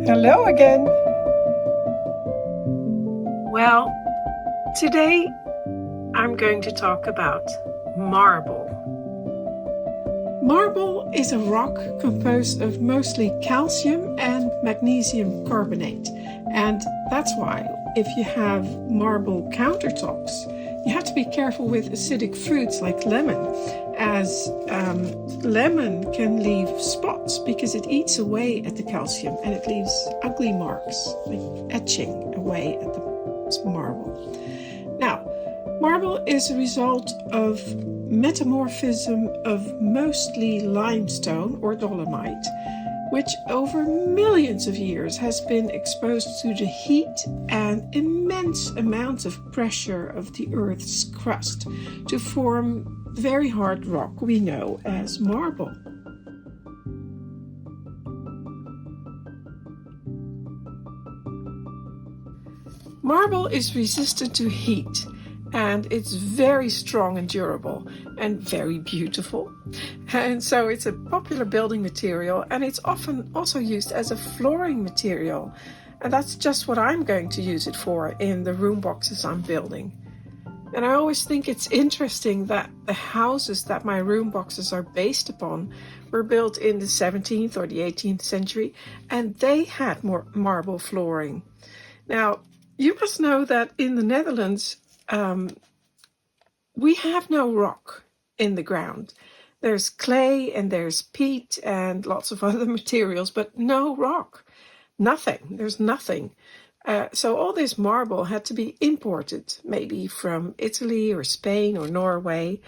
Hello again. Well, today I'm going to talk about marble. Marble is a rock composed of mostly calcium and magnesium carbonate. And that's why if you have marble countertops, you have to be careful with acidic fruits like lemon, as lemon can leave spots because it eats away at the calcium and it leaves ugly marks, like etching away at the marble. Now, marble is a result of metamorphism of mostly limestone or dolomite, which over millions of years has been exposed to the heat and immense amounts of pressure of the Earth's crust to form the very hard rock we know as marble. Marble is resistant to heat, and it's very strong and durable and very beautiful. And so it's a popular building material, and it's often also used as a flooring material. And that's just what I'm going to use it for in the room boxes I'm building. And I always think it's interesting that the houses that my room boxes are based upon were built in the 17th or the 18th century, and they had more marble flooring. Now, you must know that in the Netherlands, we have no rock in the ground. There's clay and there's peat and lots of other materials, but no rock. Nothing. There's nothing. So all this marble had to be imported, maybe from Italy or Spain or Norway.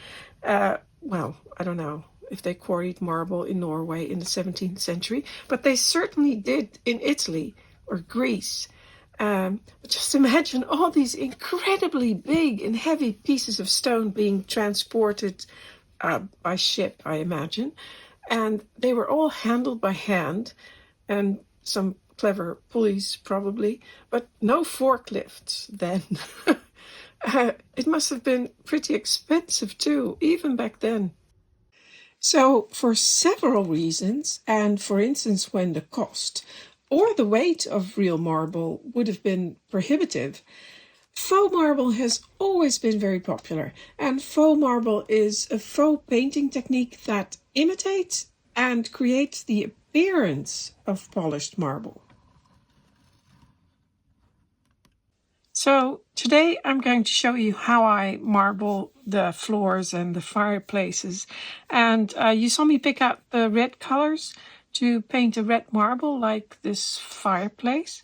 Well, I don't know if they quarried marble in Norway in the 17th century, but they certainly did in Italy or Greece. Just imagine all these incredibly big and heavy pieces of stone being transported by ship, I imagine. And they were all handled by hand, and some clever pulleys probably, but no forklifts then. It must have been pretty expensive too, even back then. So for several reasons, and for instance when the cost or the weight of real marble would have been prohibitive, faux marble has always been very popular. And faux marble is a faux painting technique that imitates and creates the appearance of polished marble. So today I'm going to show you how I marble the floors and the fireplaces. And you saw me pick out the red colors to paint a red marble like this fireplace.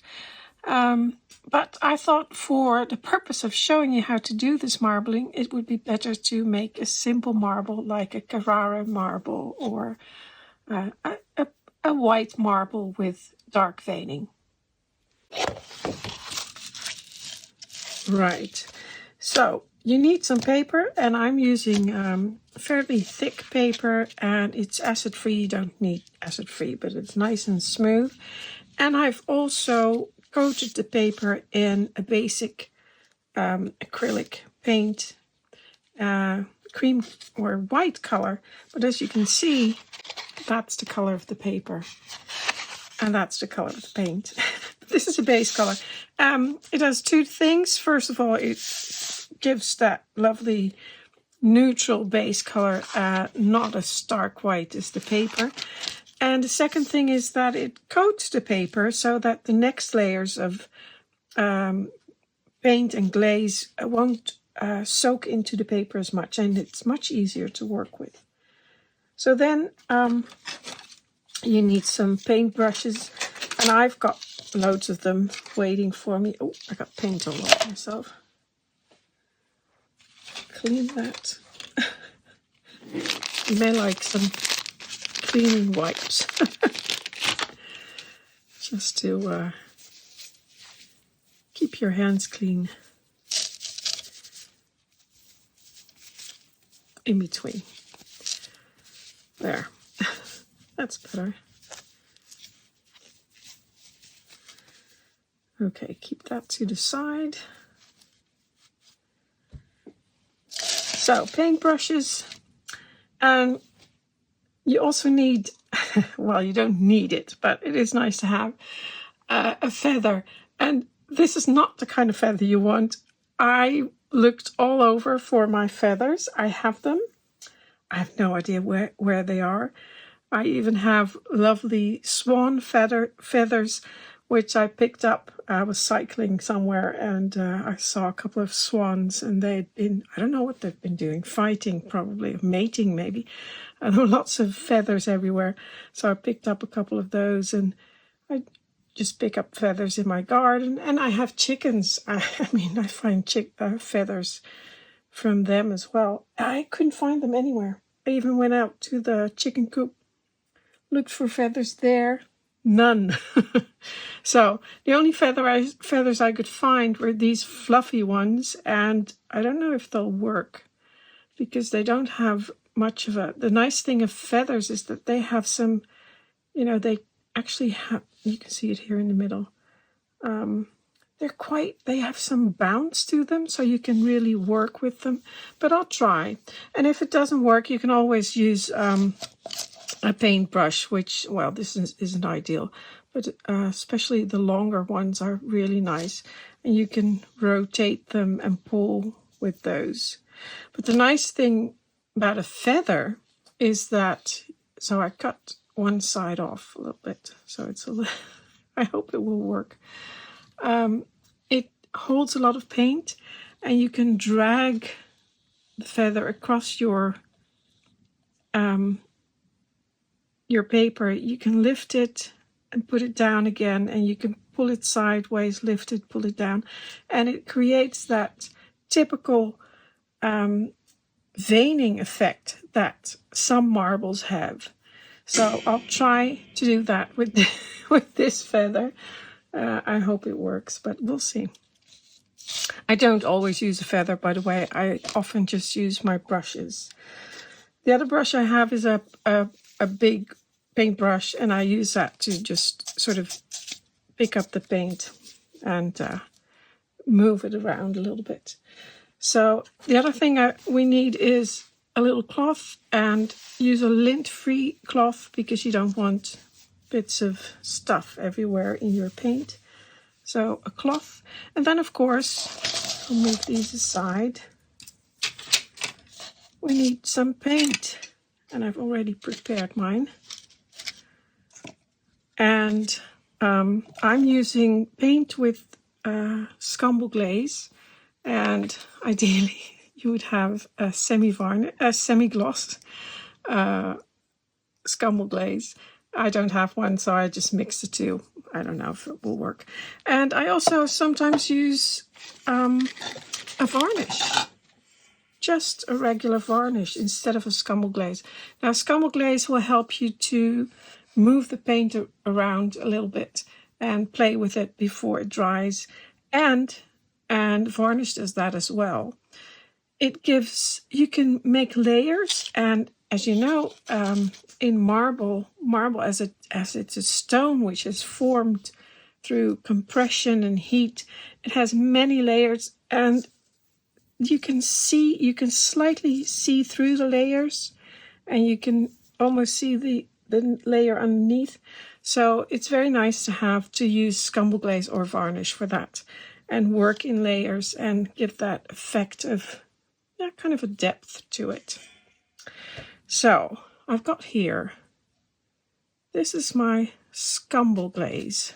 But I thought for the purpose of showing you how to do this marbling, it would be better to make a simple marble like a Carrara marble or a white marble with dark veining. Right, so you need some paper, and I'm using fairly thick paper, and it's acid-free. You don't need acid-free, but it's nice and smooth. And I've also coated the paper in a basic acrylic paint, cream or white color. But as you can see, that's the color of the paper, and that's the color of the paint. This is a base color. It does two things. First of all, it gives that lovely neutral base color, not a stark white as the paper. And the second thing is that it coats the paper so that the next layers of paint and glaze won't soak into the paper as much, and it's much easier to work with. So then you need some paint brushes, and I've got loads of them waiting for me. Oh, I got paint all over myself. Clean that. You may like some cleaning wipes. Just to keep your hands clean in between. There. That's better. Okay, keep that to the side. So, paintbrushes. And you also need, well, you don't need it, but it is nice to have a feather. And this is not the kind of feather you want. I looked all over for my feathers. I have them. I have no idea where they are. I even have lovely swan feathers, which I picked up. I was cycling somewhere and I saw a couple of swans, and they'd been, I don't know what they've been doing, fighting probably, mating maybe. And there were lots of feathers everywhere. So I picked up a couple of those, and I just pick up feathers in my garden. And I have chickens. I mean, I find feathers from them as well. I couldn't find them anywhere. I even went out to the chicken coop, looked for feathers there, none. So the only feathers I could find were these fluffy ones, and I don't know if they'll work because they don't have much of a... The nice thing of feathers is that they have some, you know, they actually have, you can see it here in the middle. They have some bounce to them, so you can really work with them. But I'll try. And if it doesn't work, you can always use a paintbrush, which, well, this isn't ideal, but especially the longer ones are really nice. And you can rotate them and pull with those. But the nice thing about a feather is that, so I cut one side off a little bit, so it's a little, I hope it will work. It holds a lot of paint, and you can drag the feather across your paper. You can lift it and put it down again, and you can pull it sideways, lift it, pull it down, and it creates that typical veining effect that some marbles have. So I'll try to do that with with this feather. I hope it works, but we'll see. I don't always use a feather, by the way. I often just use my brushes. The other brush I have is a big paintbrush, and I use that to just sort of pick up the paint and move it around a little bit. So the other thing we need is a little cloth, and use a lint-free cloth because you don't want bits of stuff everywhere in your paint. So a cloth, and then of course, I'll move these aside. We need some paint, and I've already prepared mine. And I'm using paint with scumble glaze, and ideally you would have a semi-gloss scumble glaze. I don't have one, so I just mix the two. I don't know if it will work. And I also sometimes use a varnish. Just a regular varnish instead of a scumble glaze. Now, scumble glaze will help you to move the paint around a little bit and play with it before it dries. And varnish does that as well. It gives, you can make layers, and as you know, in marble as it's a stone which is formed through compression and heat, it has many layers, and you can slightly see through the layers, and you can almost see the layer underneath. So it's very nice to use scumble glaze or varnish for that, and work in layers and give that effect of kind of a depth to it. So I've got here, this is my scumble glaze.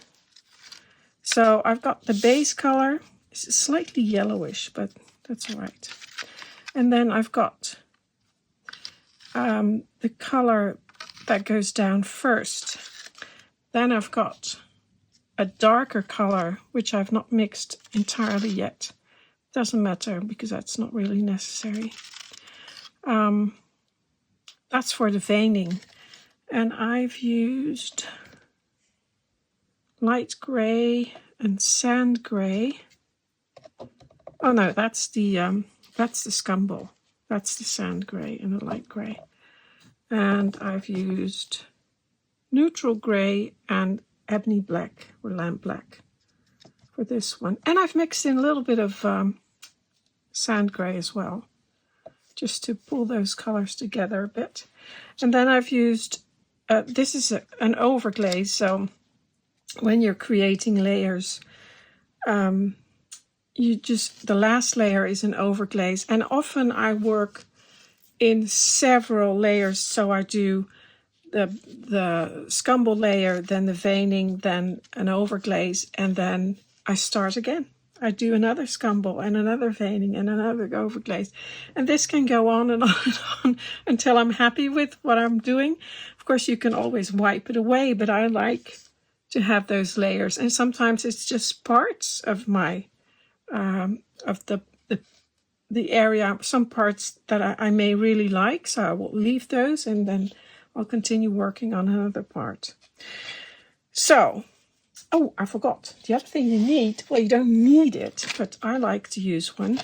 So I've got the base color. It's slightly yellowish, but that's all right. And then I've got the color that goes down first. Then I've got a darker color, which I've not mixed entirely yet. Doesn't matter because that's not really necessary. That's for the veining. And I've used light gray and sand gray. Oh no, that's the scumble. That's the sand gray and the light gray. And I've used neutral gray and ebony black or lamp black for this one. And I've mixed in a little bit of sand gray as well, just to pull those colors together a bit. And then I've used, this is an overglaze, so when you're creating layers, the last layer is an overglaze, and often I work in several layers. So I do the scumble layer, then the veining, then an overglaze, and then I start again. I do another scumble and another veining and another overglaze, and this can go on and on and on until I'm happy with what I'm doing. Of course, you can always wipe it away, but I like to have those layers, and sometimes it's just parts of my of the area, some parts that I may really like, so I will leave those and then I'll continue working on another part. So, oh, I forgot. The other thing you need, well, you don't need it, but I like to use one,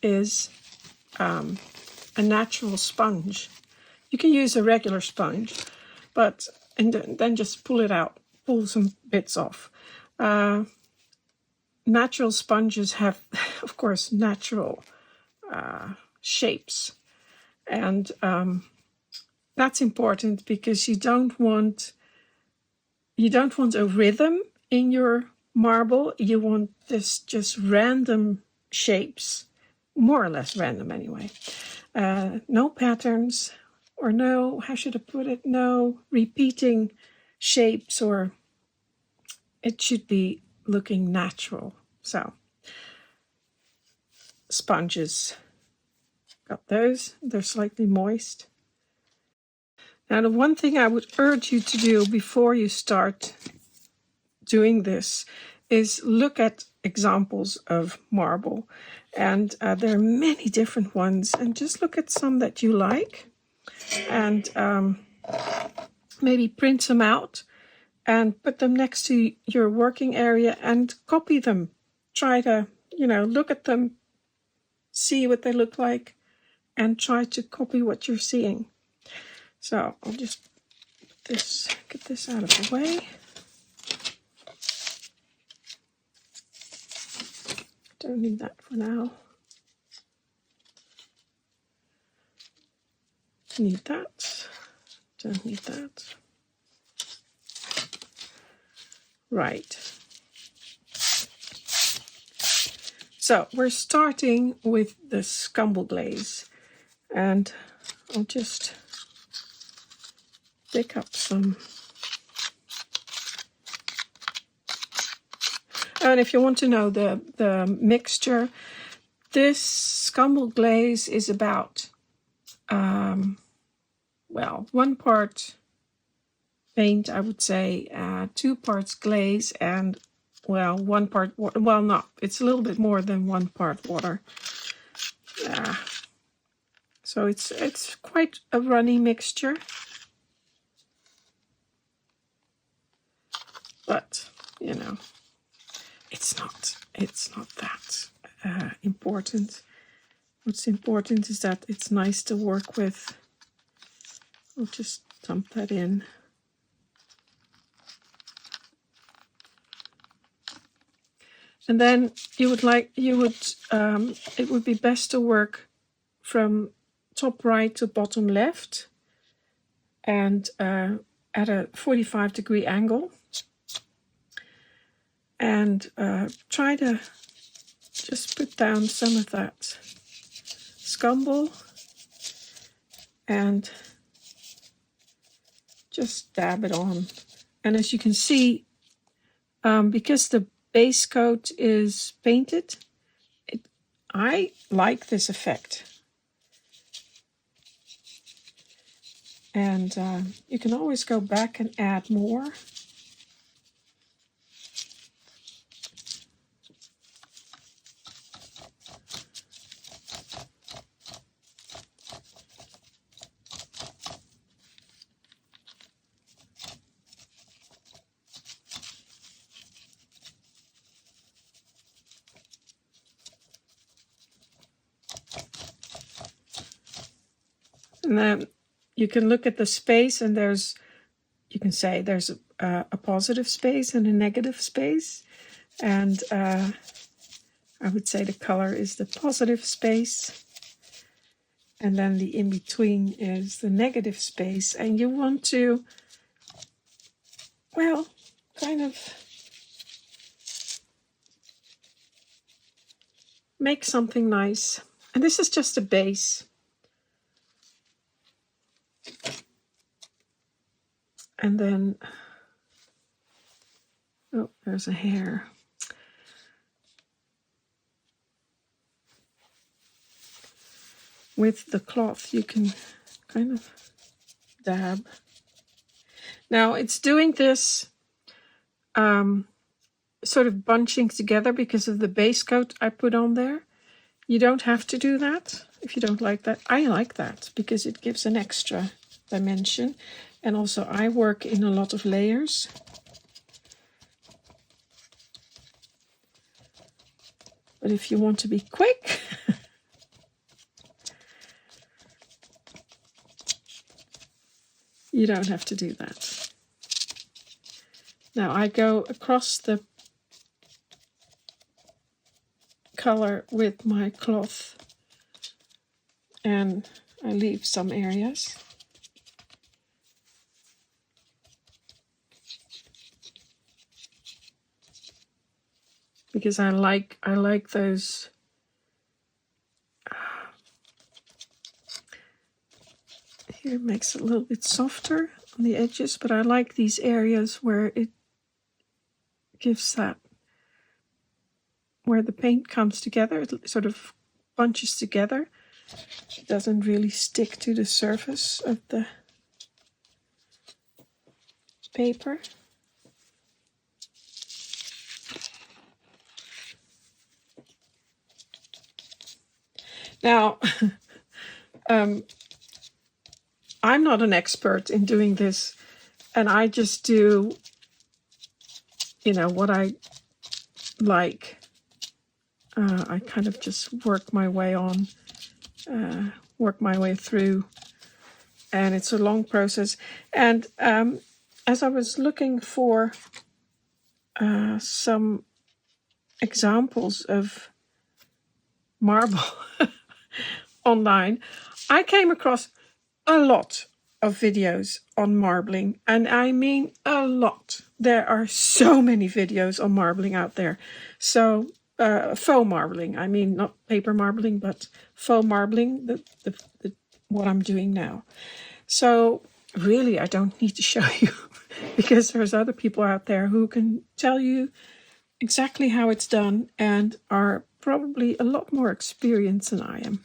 is a natural sponge. You can use a regular sponge, but and then just pull it out, pull some bits off. Natural sponges have, of course, natural shapes, and that's important because you don't want a rhythm in your marble. You want this just random shapes, more or less random anyway. No patterns, or no, how should I put it? No repeating shapes, or it should be looking natural. So, sponges, got those. They're slightly moist. Now, the one thing I would urge you to do before you start doing this is look at examples of marble. And there are many different ones. And just look at some that you like. And maybe print them out and put them next to your working area and copy them. Try to, look at them, see what they look like, and try to copy what you're seeing. So I'll just get this out of the way. Don't need that for now. Need that. Don't need that. Right. So we're starting with the scumble glaze, and I'll just pick up some. And if you want to know the mixture, this scumble glaze is about, 1 part paint, I would say, 2 parts glaze, and 1 part water. Well, no, it's a little bit more than 1 part water. So it's quite a runny mixture, but it's not that important. What's important is that it's nice to work with. I'll just dump that in. And then it would be best to work from top right to bottom left, and at a 45-degree angle. And try to just put down some of that scumble and just dab it on. And as you can see, because the base coat is painted, I like this effect. And you can always go back and add more. And then you can look at the space, and you can say there's a positive space and a negative space. And I would say the color is the positive space. And then the in-between is the negative space. And you want to, kind of make something nice. And this is just a base. And then, oh, there's a hair. With the cloth, you can kind of dab. Now, it's doing this sort of bunching together because of the base coat I put on there. You don't have to do that if you don't like that. I like that because it gives an extra dimension. And also I work in a lot of layers. But if you want to be quick, you don't have to do that. Now I go across the color with my cloth and I leave some areas. Because I like those here it makes it a little bit softer on the edges, but I like these areas where it gives that, where the paint comes together, it sort of bunches together. It doesn't really stick to the surface of the paper. Now, I'm not an expert in doing this, and I just do, you know, what I like. I kind of just work my way through, and it's a long process. And as I was looking for some examples of marble online, I came across a lot of videos on marbling, and I mean a lot. There are so many videos on marbling out there. So faux marbling, I mean not paper marbling, but faux marbling, the what I'm doing now. So really I don't need to show you because there's other people out there who can tell you exactly how it's done and are probably a lot more experienced than I am.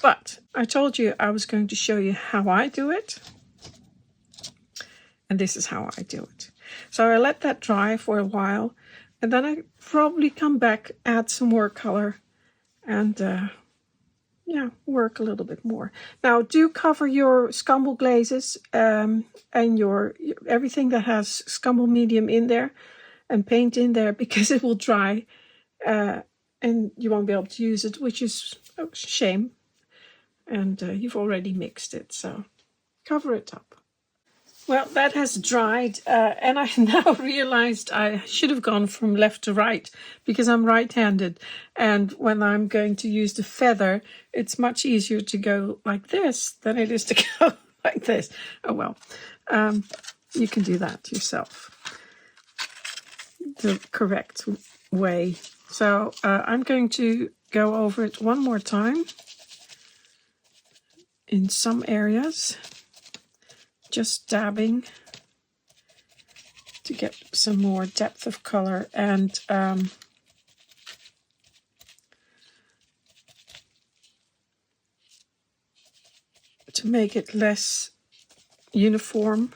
But I told you I was going to show you how I do it. And this is how I do it. So I let that dry for a while. And then I probably come back, add some more color. And yeah, work a little bit more. Now do cover your scumble glazes and your everything that has scumble medium in there. And paint in there because it will dry. And you won't be able to use it, which is a shame. And you've already mixed it, so cover it up. Well, that has dried, and I now realized I should have gone from left to right because I'm right-handed, and when I'm going to use the feather, it's much easier to go like this than it is to go like this. Oh well, you can do that yourself the correct way. So I'm going to go over it one more time. In some areas, just dabbing to get some more depth of color and to make it less uniform.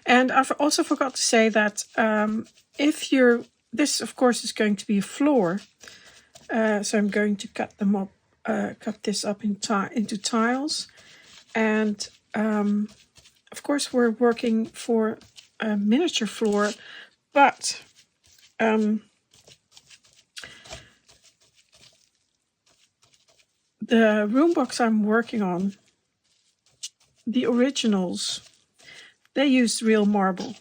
And I also forgot to say that if you're, this of course is going to be a floor. So I'm going to cut them up, cut this up into tiles, and of course we're working for a miniature floor, but the room box I'm working on, the originals, they used real marble.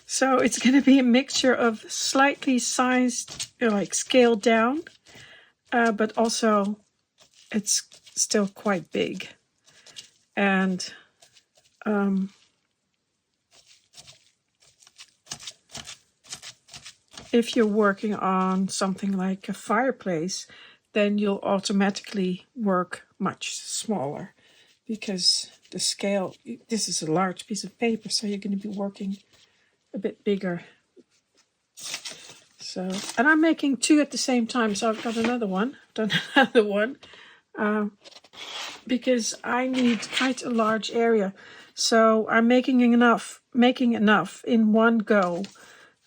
So it's going to be a mixture of slightly sized, like scaled down, but also it's still quite big. And if you're working on something like a fireplace, then you'll automatically work much smaller because the scale, this is a large piece of paper, so you're going to be working a bit bigger. So, and I'm making two at the same time, so I've got another one, done another one, because I need quite a large area. So I'm making enough in one go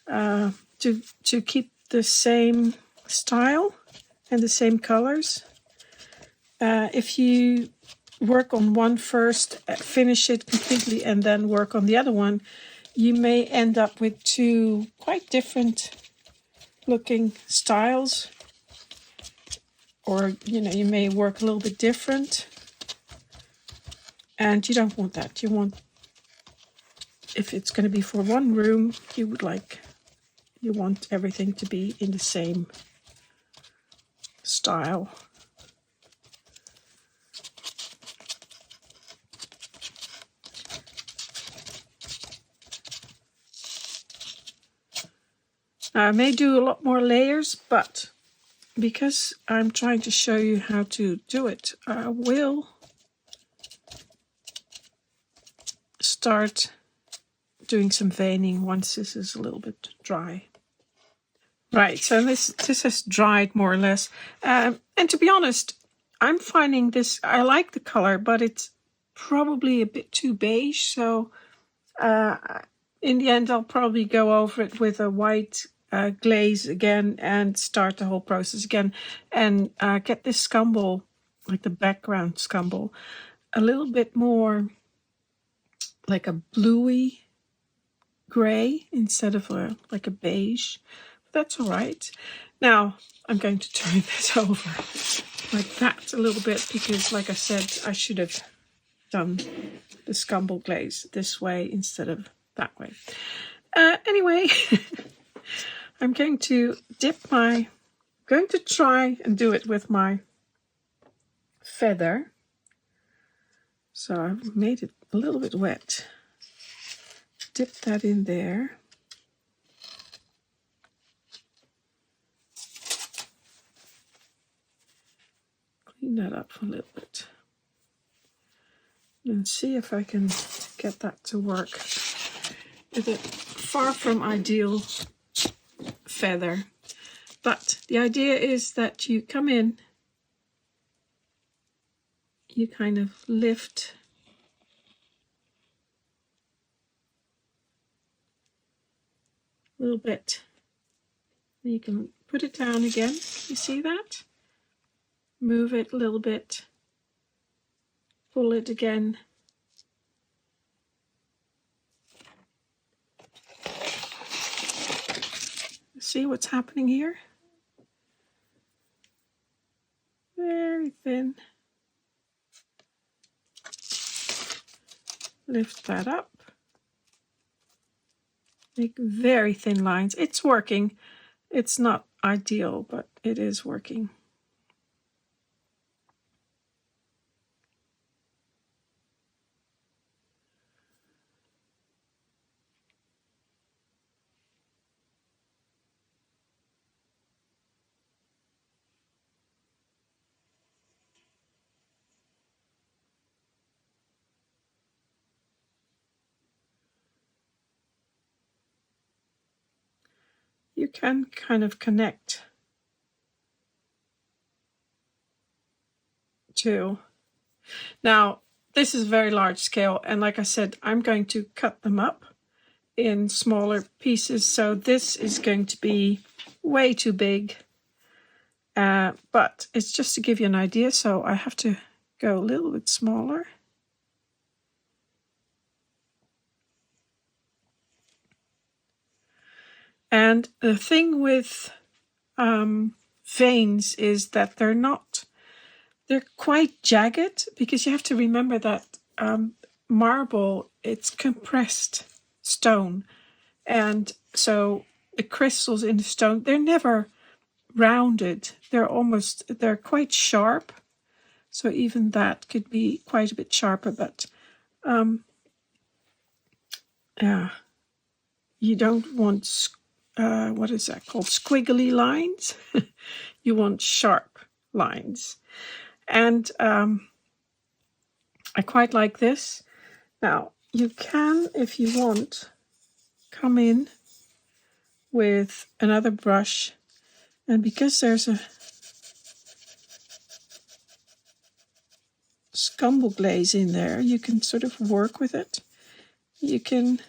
to keep the same style and the same colors. If you work on one first, finish it completely, and then work on the other one, you may end up with two quite different looking styles, or you may work a little bit different, and you don't want that. You want, if it's going to be for one room, you want everything to be in the same style. Now, I may do a lot more layers, but because I'm trying to show you how to do it, I will start doing some veining once this is a little bit dry. Right, so this has dried more or less. And to be honest, I'm finding this, I like the color, but it's probably a bit too beige. So in the end, I'll probably go over it with a white glaze again and start the whole process again, and get this scumble, like the background scumble, a little bit more like a bluey gray instead of like a beige. That's all right. Now I'm going to turn this over like that a little bit, because like I said, I should have done the scumble glaze this way instead of that way. Anyway, I'm going to try and do it with my feather. So I've made it a little bit wet. Dip that in there. Clean that up a little bit. And see if I can get that to work with a far from ideal feather. But the idea is that you come in, you kind of lift a little bit. You can put it down again. You see that? Move it a little bit. Pull it again. See what's happening here? Very thin. Lift that up. Make very thin lines. It's working. It's not ideal, but it is working. You can kind of connect too. Now, this is very large scale, and like I said, I'm going to cut them up in smaller pieces, so this is going to be way too big, but it's just to give you an idea, so I have to go a little bit smaller. And the thing with veins is that they're quite jagged, because you have to remember that marble, it's compressed stone, and so the crystals in the stone, they're never rounded. They're quite sharp. So even that could be quite a bit sharper, but you don't want, what is that called? Squiggly lines. You want sharp lines. And I quite like this. Now, you can, if you want, come in with another brush. And because there's a scumble glaze in there, you can sort of work with it. You can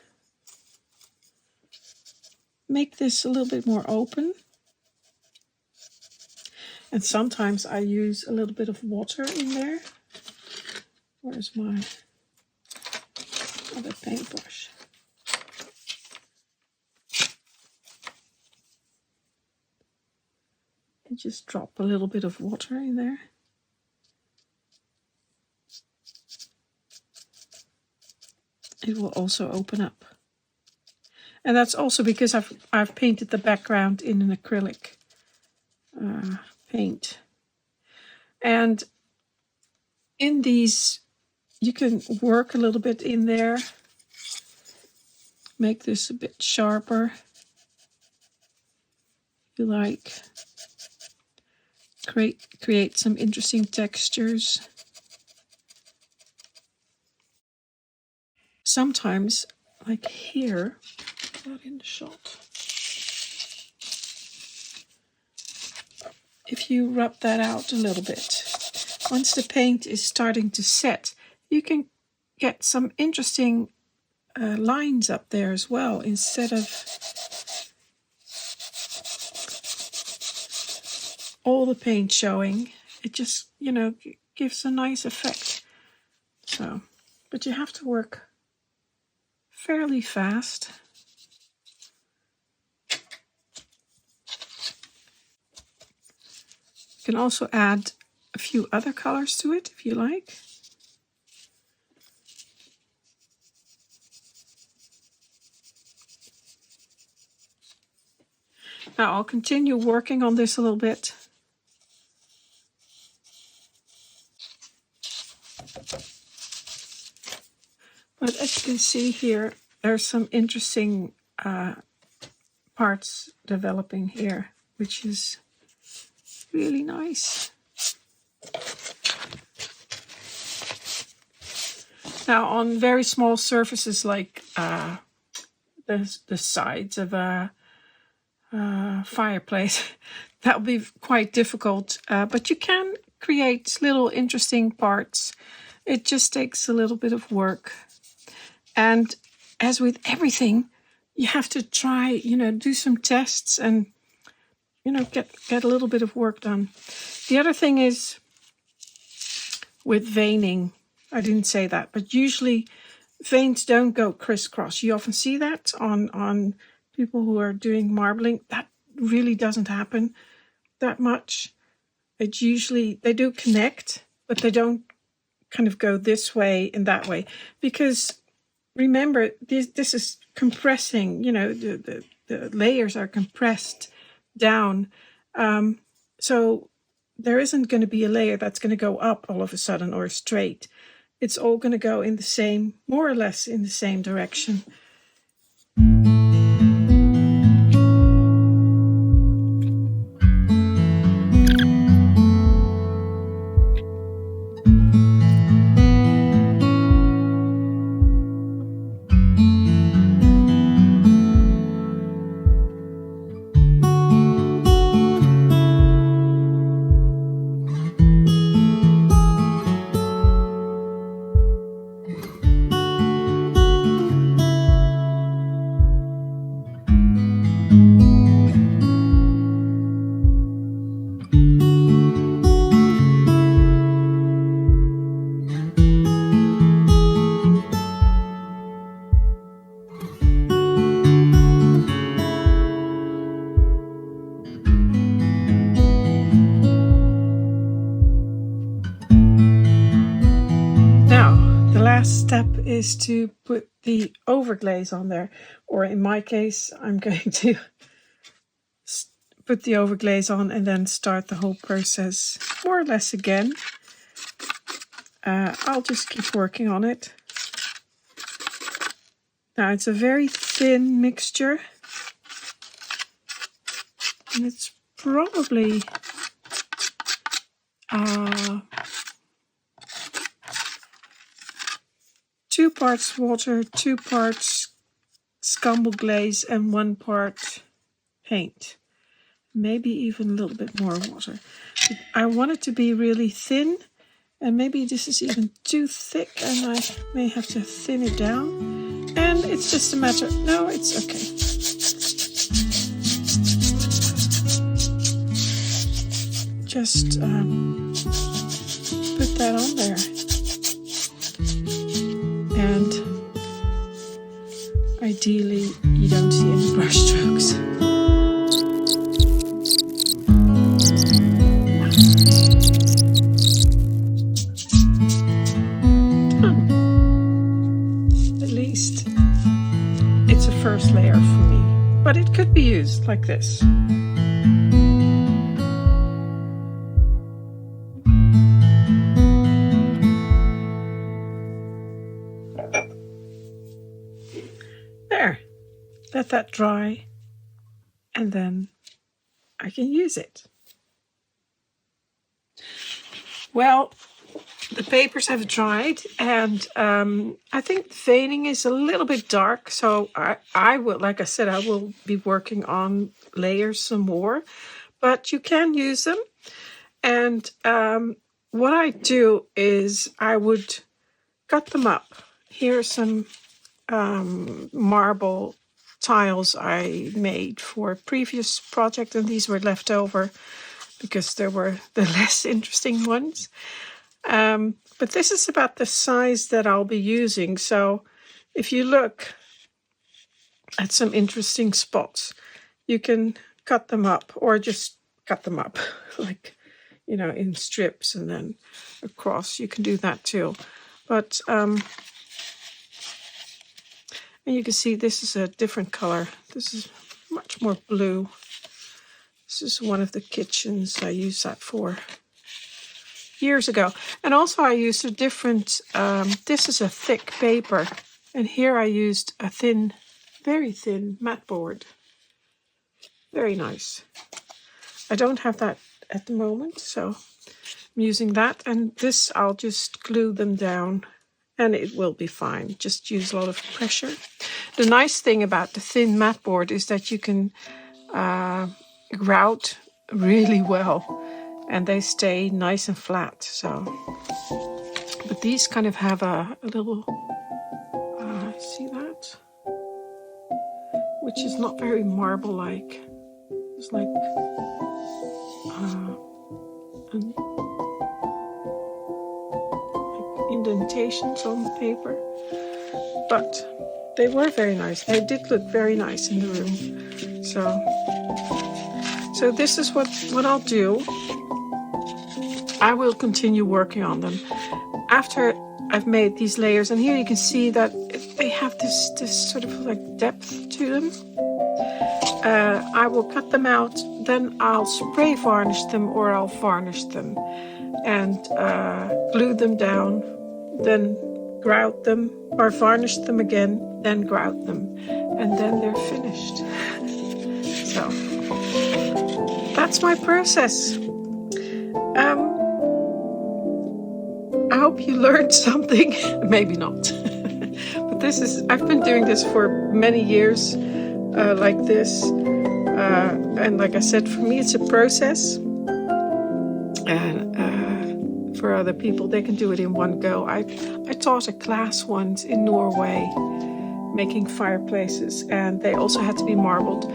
make this a little bit more open. And sometimes I use a little bit of water in there. Where's my other paintbrush? And just drop a little bit of water in there. It will also open up. And that's also because I've painted the background in an acrylic paint. And in these, you can work a little bit in there. Make this a bit sharper, if you like. Create some interesting textures. Sometimes, like here, not in the shot. If you rub that out a little bit, once the paint is starting to set, you can get some interesting lines up there as well, instead of all the paint showing. It just, gives a nice effect. So, but you have to work fairly fast. You can also add a few other colors to it if you like. Now I'll continue working on this a little bit. But as you can see here, there's some interesting parts developing here, which is really nice. Now on very small surfaces like the sides of a fireplace, that will be quite difficult, but you can create little interesting parts. It just takes a little bit of work. And as with everything, you have to try, do some tests and, get a little bit of work done. The other thing is with veining, I didn't say that, but usually veins don't go crisscross. You often see that on people who are doing marbling. That really doesn't happen that much. It's usually, they do connect, but they don't kind of go this way and that way, because remember, this is compressing, the layers are compressed down. So there isn't going to be a layer that's going to go up all of a sudden or straight. It's all going to go in the same, more or less in the same direction. Step is to put the overglaze on there, or in my case I'm going to put the overglaze on and then start the whole process more or less again. I'll just keep working on it. Now it's a very thin mixture, and it's probably 2 parts water, 2 parts scumble glaze, and 1 part paint. Maybe even a little bit more water. I want it to be really thin, and maybe this is even too thick and I may have to thin it down. And it's just a matter, no, it's okay. Just put that on there. And ideally you don't see any brush strokes. First layer for me, but it could be used like this. There, let that dry, and then I can use it. Well, the papers have dried, and I think the veining is a little bit dark, so I will, like I said, I will be working on layers some more, but you can use them. And what I do is I would cut them up. Here are some marble tiles I made for a previous project, and these were left over because there were the less interesting ones. But this is about the size that I'll be using. So if you look at some interesting spots, you can cut them up, or just cut them up like, you know, in strips and then across. You can do that too. But and you can see this is a different color. This is much more blue. This is one of the kitchens I used that for years ago. And also I used a different, this is a thick paper, and here I used a thin, very thin mat board. Very nice. I don't have that at the moment, so I'm using that, and this I'll just glue them down and it will be fine. Just use a lot of pressure. The nice thing about the thin mat board is that you can grout really well, and they stay nice and flat. So, but these kind of have a little, see that? Which is not very marble-like. It's like indentations on the paper. But they were very nice. They did look very nice in the room. So this is what I'll do. I will continue working on them after I've made these layers, and here you can see that they have this sort of like depth to them. I will cut them out, then I'll spray varnish them, or I'll varnish them and glue them down, then grout them, or varnish them again, then grout them, and then they're finished. So that's my process. I hope you learned something. Maybe not. But I've been doing this for many years, like this. And like I said, for me it's a process. And for other people, they can do it in one go. I taught a class once in Norway making fireplaces, and they also had to be marbled.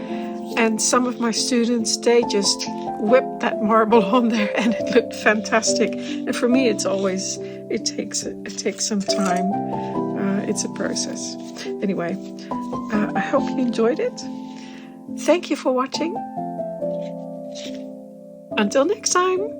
And some of my students, they just whipped that marble on there, and it looked fantastic. And for me, it's always, it takes some time. It's a process. Anyway, I hope you enjoyed it. Thank you for watching. Until next time.